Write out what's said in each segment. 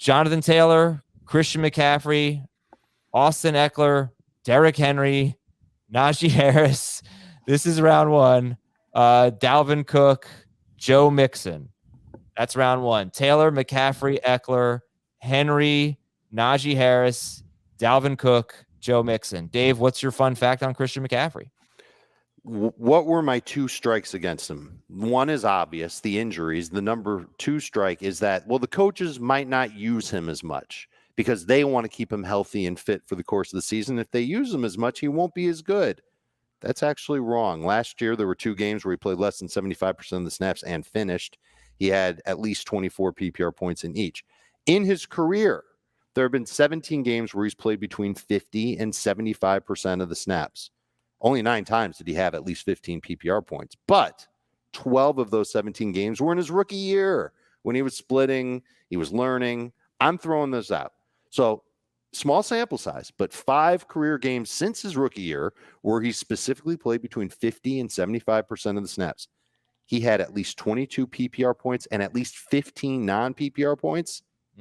Jonathan Taylor, Christian McCaffrey, Austin Eckler, Derrick Henry, Najee Harris. This is round one. Dalvin Cook, Joe Mixon. That's round one. Taylor, McCaffrey, Eckler, Henry, Najee Harris, Dalvin Cook, Joe Mixon. Dave, what's your fun fact on Christian McCaffrey? What were my two strikes against him? One is obvious, the injuries. The number two strike is that, well, the coaches might not use him as much because they want to keep him healthy and fit for the course of the season. If they use him as much, he won't be as good. That's actually wrong. Last year, there were 2 games where he played less than 75% of the snaps and finished. He had at least 24 PPR points in each. In his career, there have been 17 games where he's played between 50 and 75% of the snaps. Only 9 times did he have at least 15 PPR points, but 12 of those 17 games were in his rookie year when he was splitting, he was learning. I'm throwing those out. So small sample size, but 5 career games since his rookie year where he specifically played between 50 and 75% of the snaps. He had at least 22 PPR points and at least 15 non-PPR points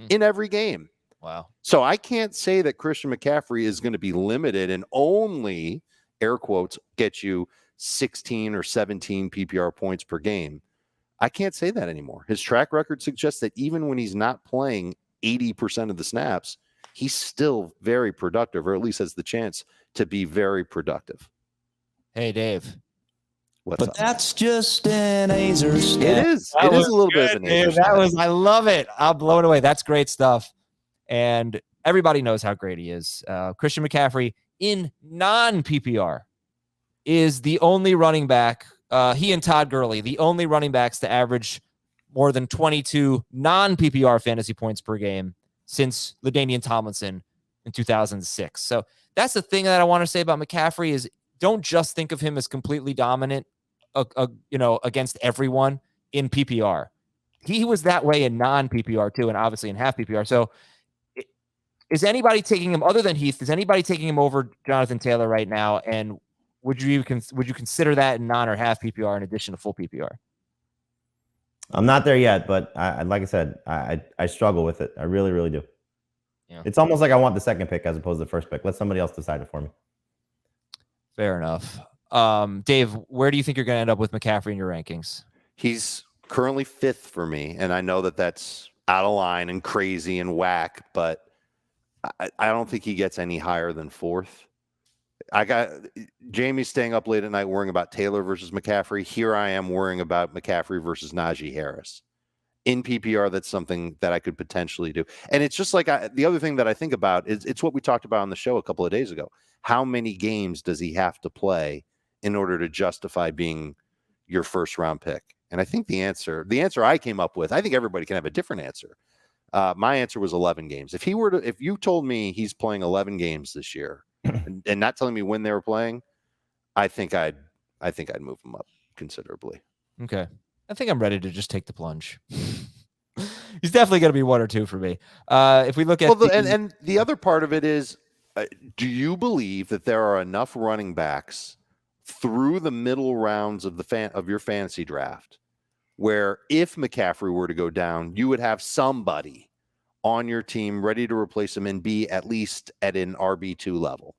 in every game. Wow. So I can't say that Christian McCaffrey is going to be limited and only, air quotes, get you 16 or 17 PPR points per game. I can't say that anymore. His track record suggests that even when he's not playing 80% of the snaps, he's still very productive, or at least has the chance to be very productive. Hey, Dave. What's up? That's just an Azer stat. It is a little bit of an Azer stat. I love it. I'm blown away. That's great stuff. And everybody knows how great he is. Christian McCaffrey in non-PPR is the only running back, he and Todd Gurley, the only running backs to average more than 22 non-PPR fantasy points per game since LaDainian Tomlinson in 2006. So that's the thing that I want to say about McCaffrey is don't just think of him as completely dominant, against everyone in PPR. He was that way in non-PPR too, and obviously in half PPR. So is anybody taking him other than Heath? Is anybody taking him over Jonathan Taylor right now? And would you consider that in non or half PPR in addition to full PPR? I'm not there yet, but like I said, I struggle with it. I really, really do. Yeah. It's almost like I want the second pick as opposed to the first pick. Let somebody else decide it for me. Fair enough. Dave, where do you think you're going to end up with McCaffrey in your rankings? He's currently 5th for me, and I know that that's out of line and crazy and whack, but I don't think he gets any higher than 4th. I got Jamie staying up late at night worrying about Taylor versus McCaffrey. Here I am worrying about McCaffrey versus Najee Harris. In PPR, that's something that I could potentially do. And it's just like the other thing that I think about is it's what we talked about on the show a couple of days ago. How many games does he have to play in order to justify being your first round pick? And I think the answer I came up with, I think everybody can have a different answer. My answer was 11 games. If you told me he's playing 11 games this year and not telling me when they were playing, I think I'd move him up considerably. Okay. I think I'm ready to just take the plunge. He's definitely going to be 1 or 2 for me. If we look at and the other part of it is, do you believe that there are enough running backs through the middle rounds of your fantasy draft where if McCaffrey were to go down, you would have somebody on your team ready to replace him and be at least at an RB2 level?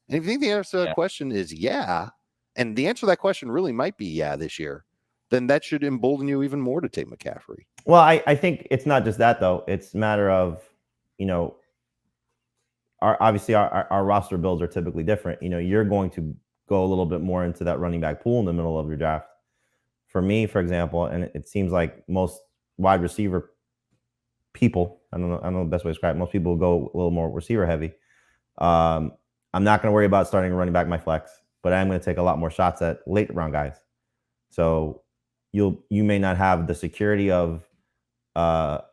And if you think the answer to that question is yeah, and the answer to that question really might be yeah this year, then that should embolden you even more to take McCaffrey. Well, I think it's not just that, though. It's a matter of, our roster builds are typically different. You're going to go a little bit more into that running back pool in the middle of your draft. For me, for example, and it seems like most wide receiver people, I don't know the best way to describe it, most people go a little more receiver heavy. I'm not going to worry about starting a running back in my flex, but I'm going to take a lot more shots at late round guys. So you may not have the security of a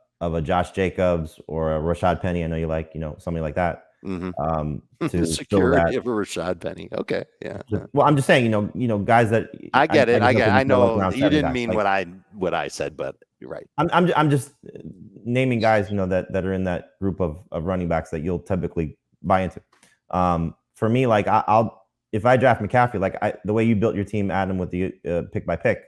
Josh Jacobs or a Rashad Penny. I know you like, somebody like that. Mm-hmm. The security of a Rashad Penny. Okay. Yeah. Well, I'm just saying, guys that I get it. I know you didn't mean like, what I said, but you're right. I'm just naming guys, that are in that group of running backs that you'll typically buy into. For me, like if I draft McCaffrey, like the way you built your team, Adam, with the pick by pick,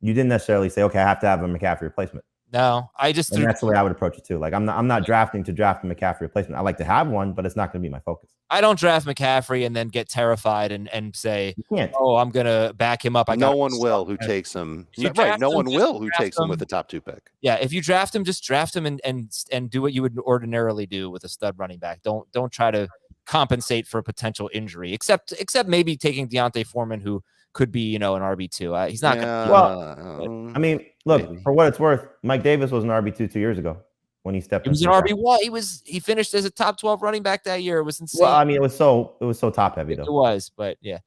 you didn't necessarily say, okay, I have to have a McCaffrey replacement. No, I just And threw. that's the way I would approach it too. Like I'm not drafting to draft a McCaffrey replacement. I like to have one, but it's not going to be my focus. I don't draft McCaffrey and then get terrified and say, You can't. "Oh, I'm gonna back him up." No one will who takes him. If you Right. draft No him, one just will who draft takes him him. with the top 2 pick. Yeah, if you draft him, just draft him and do what you would ordinarily do with a stud running back. Don't try to compensate for a potential injury, except maybe taking Deontay Foreman, who could be an RB2. He's not going to. Well, I mean, look, maybe. for what it's worth, Mike Davis was an RB2 2 years ago when he stepped. He was an into the RB1. He finished as a top 12 running back that year. It was insane. Well, I mean, it was so top heavy though. It was, but yeah.